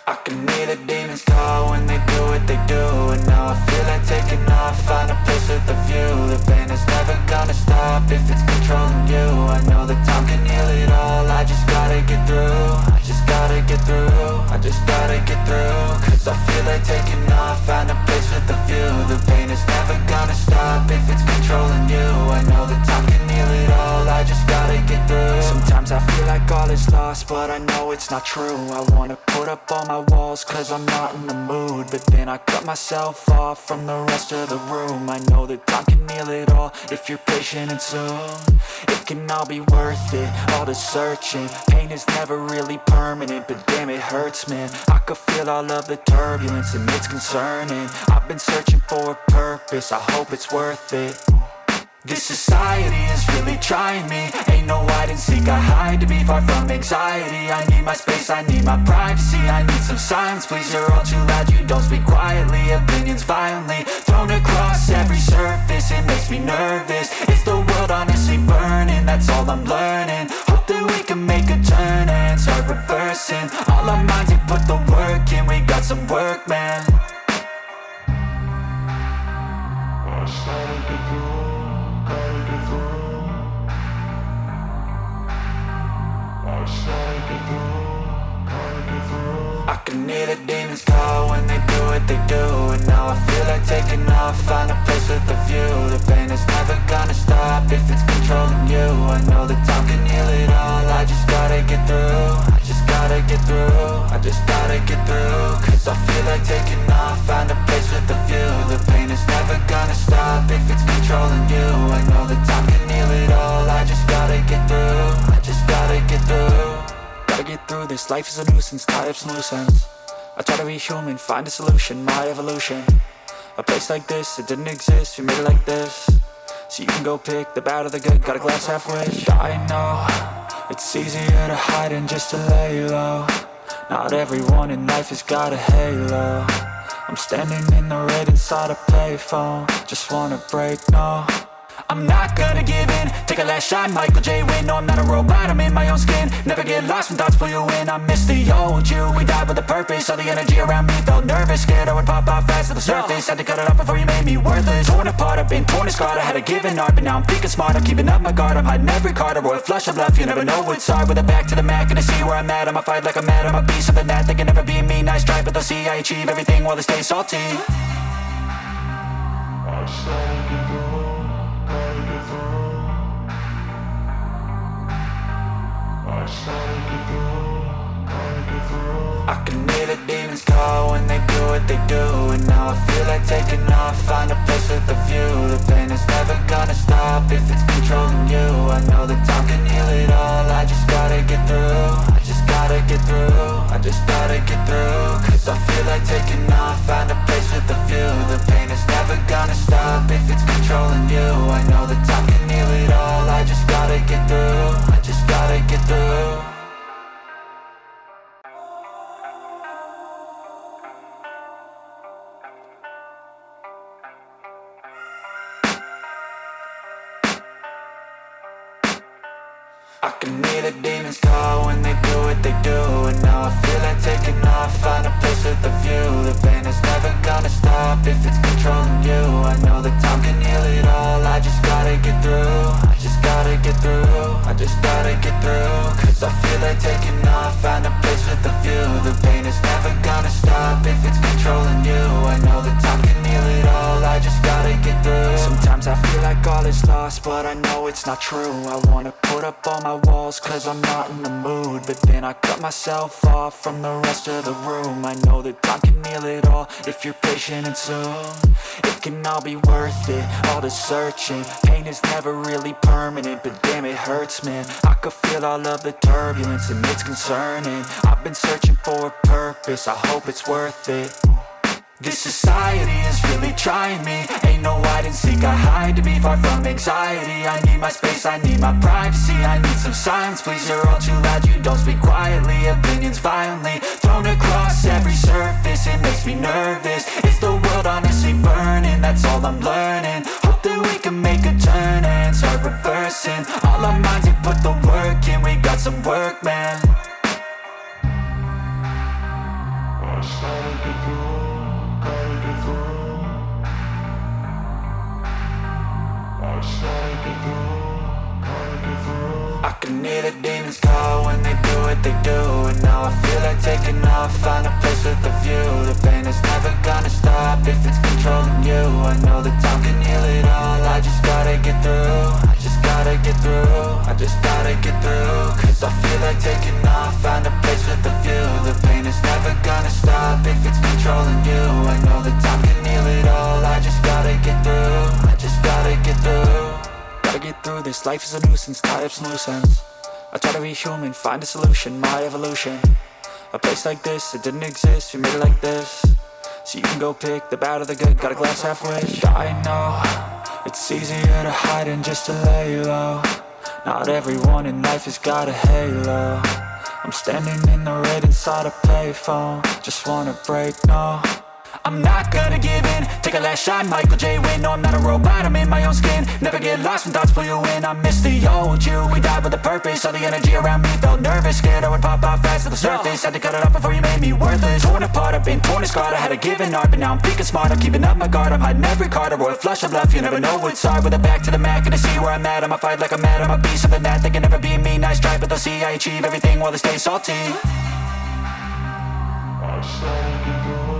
I can hear the demons call when they do what they do. And now I feel like taking off, find a place with a view. The pain is never gonna stop if it's controlling you. I know that time can heal it all, I just gotta get through. I just gotta get through, I just gotta get through. Cause I feel like taking off, find a place with a view. The pain is never gonna stop if it's controlling you. I know that time can heal it all, I just gotta get through. Sometimes I feel like all is lost, but I know it's not true. I wanna put up all my walls cause I'm not in the mood, but then I cut myself off from the rest of the room. I know that time can heal it all if you're patient and soon it can all be worth it, all the searching. Pain is never really permanent, but damn it hurts, man. I could feel all of the turbulence and it's concerning. I've been searching for a purpose, I hope it's worth it. This society is really trying me. Ain't no hide and seek, I hide to be far from anxiety. I need my space, I need my privacy. I need some silence, please, you're all too loud. You don't speak quietly, opinions violently thrown across every surface. It makes me nervous, it's the world honestly burning. That's all I'm learning, hope that we can make a turn and start reversing. All our minds, we put the work in, we got some work, man. I can hear the demons call when they do what they do. And now I feel like taking off, find a place with a view. The pain is never gonna stop if it's controlling you. I know that time can heal it all, I just gotta get through. I just gotta get through, I just gotta get through. Cause I feel like taking off, find a place with a view. The pain is never gonna stop if it's controlling you. I know that time can heal it all, I just gotta get through. I just gotta get through. Gotta get through this, life is a nuisance, tie up some loose ends. I try to be human, find a solution, my evolution. A place like this, it didn't exist, we made it like this. So you can go pick the bad or the good, got a glass half wish. I know, it's easier to hide than just to lay low. Not everyone in life has got a halo. I'm standing in the red inside a payphone, just wanna break, no. I'm not gonna give in, take a last shot, Michael J. Win. No, I'm not a robot, I'm in my own skin. Never get lost when thoughts pull you in. I miss the old you, we died with a purpose. All the energy around me felt nervous, scared I would pop off fast to the surface. Had to cut it off before you made me worthless. Torn apart, I've been torn and scarred. I had a given art, but now I'm thinking smart. I'm keeping up my guard, I'm hiding every card. A royal flush of love, you never know what's hard. With a back to the mat, gonna see where I'm at. I'ma fight like I'm mad, I'ma be something that they can never be me. Nice try, but they'll see I achieve everything while they stay salty. I can hear the demons call when they do what they do. And now I feel like taking off, find a place with a view. The pain is never gonna stop if it's controlling you. I know that time can heal it all, I just gotta get through. I just gotta get through, I just gotta get through. Cause I feel like taking off, find a place with a view. The pain is never gonna stop if it's controlling you. I know that time can heal it all, I just gotta get through. I just gotta get through. I can hear the demons call when they do what they do. And now I feel like taking off, find a place with a view. The pain is never gonna stop if it's controlling you. I know that time can heal it all, I just gotta get through. I just gotta get through, I just gotta get through. Cause I feel like taking off, find a place with a view. The pain is never gonna stop if it's controlling you. I know that time can heal it all, I just gotta get through. Sometimes I feel like all is lost, but I know it's not true. I wanna put up all my walls cause I'm not in the mood, but then I cut myself off from the rest of the room. I know that time can heal it all if you're patient and soon it can all be worth it, all the searching. Pain is never really permanent, but damn it hurts, man. I could feel all of the turbulence and it's concerning. I've been searching for a purpose, I hope it's worth it. This society is really trying me. Ain't no hide and seek, I hide to be far from anxiety. I need my space, I need my privacy. I need some silence, please, you're all too loud. You don't speak quietly, opinions violently thrown across every surface. It makes me nervous, it's the world honestly burning. That's all I'm learning, hope that we can make a turn and start reversing. All our minds, we put the work in, we got some work, man. they do. And now I feel like taking off, find a place with a view. The pain is never gonna stop if it's controlling you. I know that time can heal it all, I just gotta get through. I just gotta get through, I just gotta get through. Cause I feel like taking off, find a place with a view. The pain is never gonna stop if it's controlling you. I know that time can heal it all, I just gotta get through. I just gotta get through. Gotta get through this, life is a nuisance, tie up some loose ends. I try to be human, find a solution, my evolution. A place like this, it didn't exist, we made it like this. So you can go pick the bad or the good, got a glass half wish. I know, it's easier to hide than just to lay low. Not everyone in life has got a halo. I'm standing in the red inside a payphone, just wanna break, no. I'm not gonna give in, take a last shot, Michael J. Win. No, I'm not a robot, I'm in my own skin. Never get lost when thoughts pull you in. I miss the old you, we died with a purpose. All the energy around me felt nervous, scared I would pop out fast to the surface. Had to cut it off before you made me worthless. Torn apart, I've been torn and scarred. I had a given art, but now I'm thinking smart. I'm keeping up my guard, I'm hiding every card. A royal flush of love, you never know what's hard. With a back to the mat, gonna see where I'm at. I'ma fight like I'm mad, I'ma be something that they can never be me. Nice try, but they'll see I achieve everything while they stay salty. I started to go